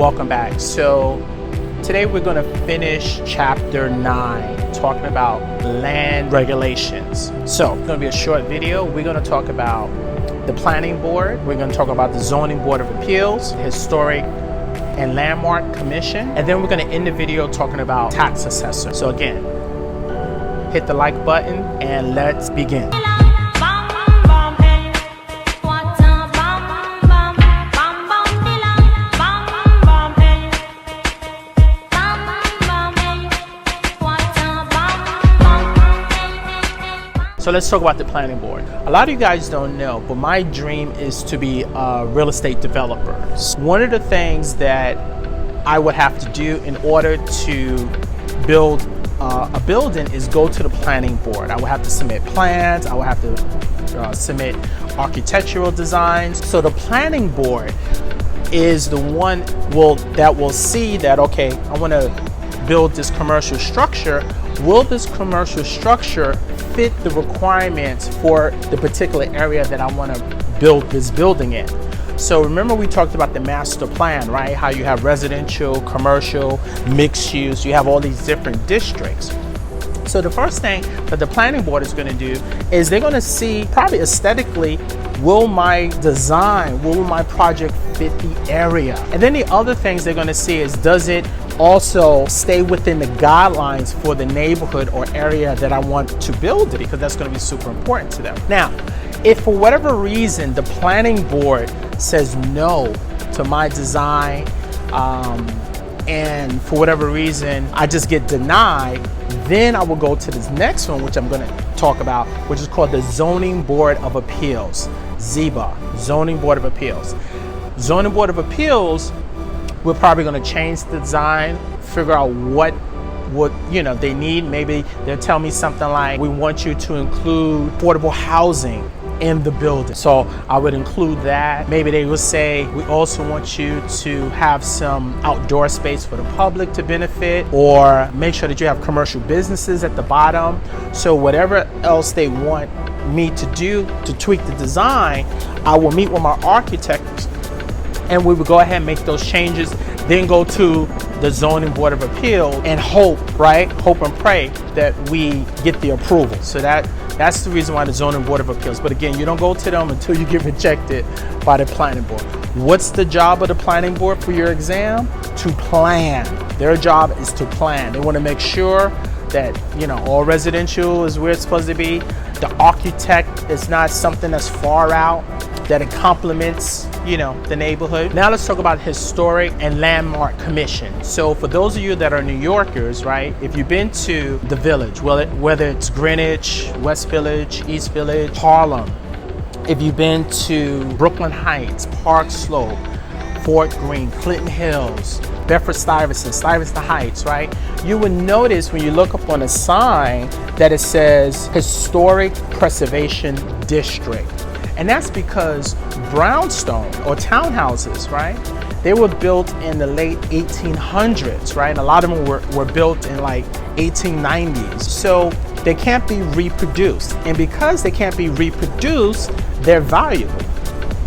Welcome back. So today we're going to finish chapter 9, talking about land regulations. So it's going to be a short video. We're going to talk about the planning board. We're going to talk about the zoning board of appeals, historic and landmark commission, and then we're going to end the video talking about tax assessor. So again, hit the like button and let's begin. So let's talk about the planning board. A lot of you guys don't know, but my dream is to be a real estate developer. One of the things that I would have to do in order to build a building is go to the planning board. I would have to submit plans. I would have to submit architectural designs. So the planning board is the one that will see that, okay, I want to build this commercial structure. Will this commercial structure fit the requirements for the particular area that I want to build this building in? So remember we talked about the master plan, right? How you have residential, commercial, mixed use, you have all these different districts. So the first thing that the planning board is going to do is they're going to see, probably aesthetically, will my design, will my project fit the area? And then the other things they're going to see is, does it also stay within the guidelines for the neighborhood or area that I want to build it, because that's going to be super important to them. Now, if for whatever reason the planning board says no to my design, and for whatever reason I just get denied, then I will go to this next one, which I'm going to talk about, which is called the Zoning Board of Appeals, ZBA, Zoning Board of Appeals. Zoning Board of Appeals, we're probably going to change the design, figure out what they need. Maybe they'll tell me something like, we want you to include affordable housing in the building. So I would include that. Maybe they will say, we also want you to have some outdoor space for the public to benefit, or make sure that you have commercial businesses at the bottom. So whatever else they want me to do to tweak the design, I will meet with my architect and we would go ahead and make those changes, then go to the Zoning Board of Appeal and hope and pray that we get the approval. So that's the reason why the Zoning Board of Appeals. But again, you don't go to them until you get rejected by the planning board. What's the job of the planning board for your exam? To plan. Their job is to plan. They want to make sure that, all residential is where it's supposed to be. The architect is not something that's far out, that it complements, the neighborhood. Now let's talk about historic and landmark commission. So for those of you that are New Yorkers, right, if you've been to the Village, whether it's Greenwich, West Village, East Village, Harlem, if you've been to Brooklyn Heights, Park Slope, Fort Greene, Clinton Hills, Bedford-Stuyvesant Heights, right? You would notice when you look up on a sign that it says Historic Preservation District. And that's because brownstone or townhouses, right? They were built in the late 1800s, right? And a lot of them were built in like 1890s. So they can't be reproduced. And because they can't be reproduced, they're valuable.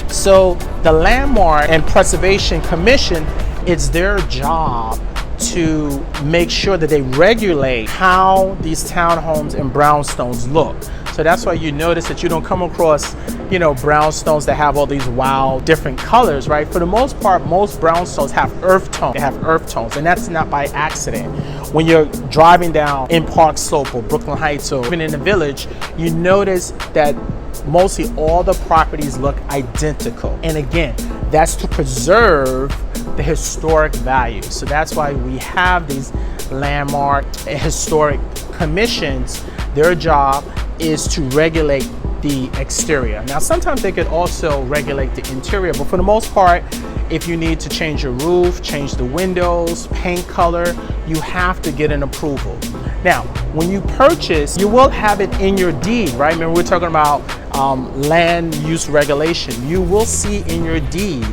So the Landmark and Preservation Commission, it's their job to make sure that they regulate how these townhomes and brownstones look. So that's why you notice that you don't come across, brownstones that have all these wild different colors, right? For the most part, most brownstones have earth tones. They have earth tones, and that's not by accident. When you're driving down in Park Slope or Brooklyn Heights or even in the Village, you notice that mostly all the properties look identical. And again, that's to preserve the historic value. So that's why we have these landmark and historic commissions. Their job is to regulate the exterior. Now, sometimes they could also regulate the interior, but for the most part, if you need to change your roof, change the windows, paint color, you have to get an approval. Now, when you purchase, you will have it in your deed, right? Remember, we're talking about land use regulation. You will see in your deed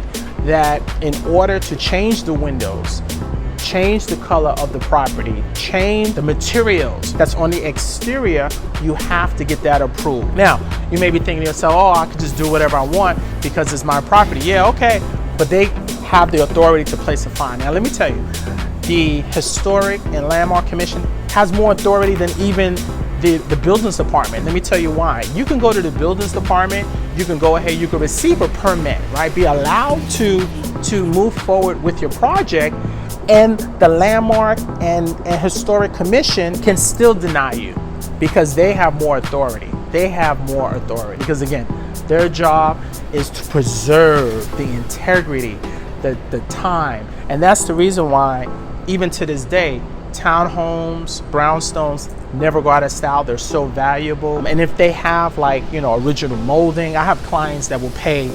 that in order to change the windows, change the color of the property, change the materials that's on the exterior, you have to get that approved. Now, you may be thinking to yourself, oh, I could just do whatever I want because it's my property. Yeah, okay, but they have the authority to place a fine. Now let me tell you, the Historic and Landmark Commission has more authority than even the buildings department. Let me tell you why. You can go to the buildings department, you can go ahead, you can receive a permit, right? Be allowed to move forward with your project, and the Landmark and Historic Commission can still deny you because they have more authority. They have more authority because, again, their job is to preserve the integrity, the time. And that's the reason why, even to this day, townhomes, brownstones never go out of style. They're so valuable. And if they have, like, you know, original molding, I have clients that will pay,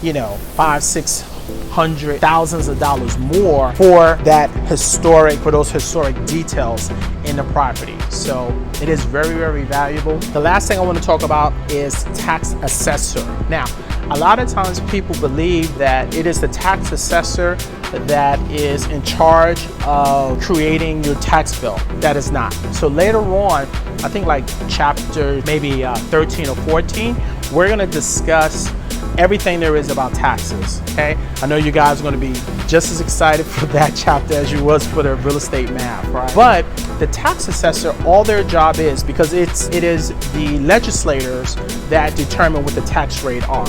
you know, $500,000, thousands of dollars more for those historic details in the property. So it is very, very valuable. The last thing I want to talk about is tax assessor. Now, a lot of times people believe that it is the tax assessor that is in charge of creating your tax bill. That is not. So later on, I think like chapter maybe 13 or 14, we're going to discuss everything there is about taxes, okay? I know you guys are going to be just as excited for that chapter as you was for the real estate math, right? But the tax assessor, all their job is, because it is the legislators that determine what the tax rate are.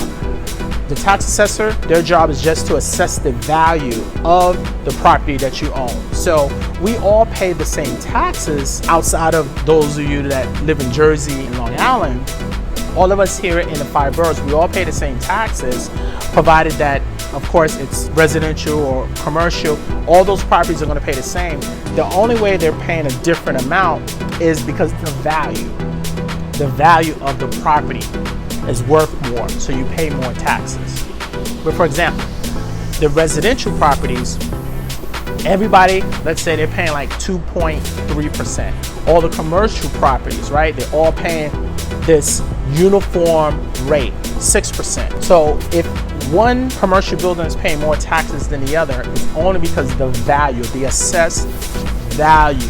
The tax assessor, their job is just to assess the value of the property that you own. So we all pay the same taxes outside of those of you that live in Jersey and Long Island. All of us here in the 5 boroughs, we all pay the same taxes, provided that, of course, it's residential or commercial. All those properties are going to pay the same. The only way they're paying a different amount is because the value of the property is worth more, so you pay more taxes. But for example, the residential properties, everybody, let's say they're paying like 2.3%. All the commercial properties, right, they're all paying this uniform rate, 6%. So if one commercial building is paying more taxes than the other, it's only because the value, the assessed value,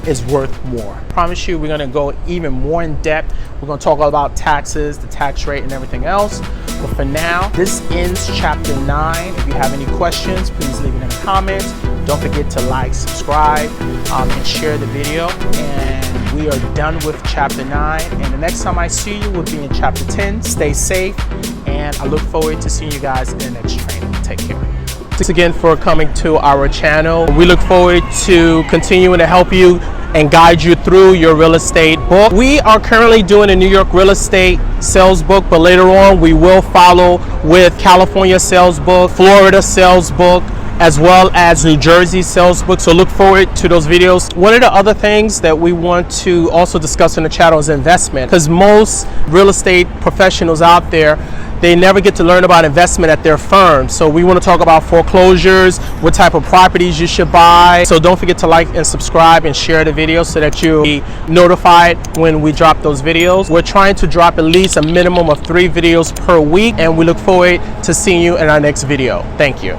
is worth more. I promise you, we're going to go even more in depth. We're going to talk all about taxes, the tax rate, and everything else. But for now, this ends chapter 9. If you have any questions, please leave it in the comments. Don't forget to like, subscribe, and share the video. And we are done with chapter 9. And the next time I see you will be in chapter 10. Stay safe, and I look forward to seeing you guys in the next training. Take care. Thanks again for coming to our channel. We look forward to continuing to help you and guide you through your real estate book. We are currently doing a New York real estate sales book, but later on we will follow with California sales book, Florida sales book, as well as New Jersey sales book. So look forward to those videos. One of the other things that we want to also discuss on the channel is investment, because most real estate professionals out there, they never get to learn about investment at their firm. So we want to talk about foreclosures, what type of properties you should buy. So don't forget to like and subscribe and share the video so that you'll be notified when we drop those videos. We're trying to drop at least a minimum of 3 videos per week, and we look forward to seeing you in our next video. Thank you.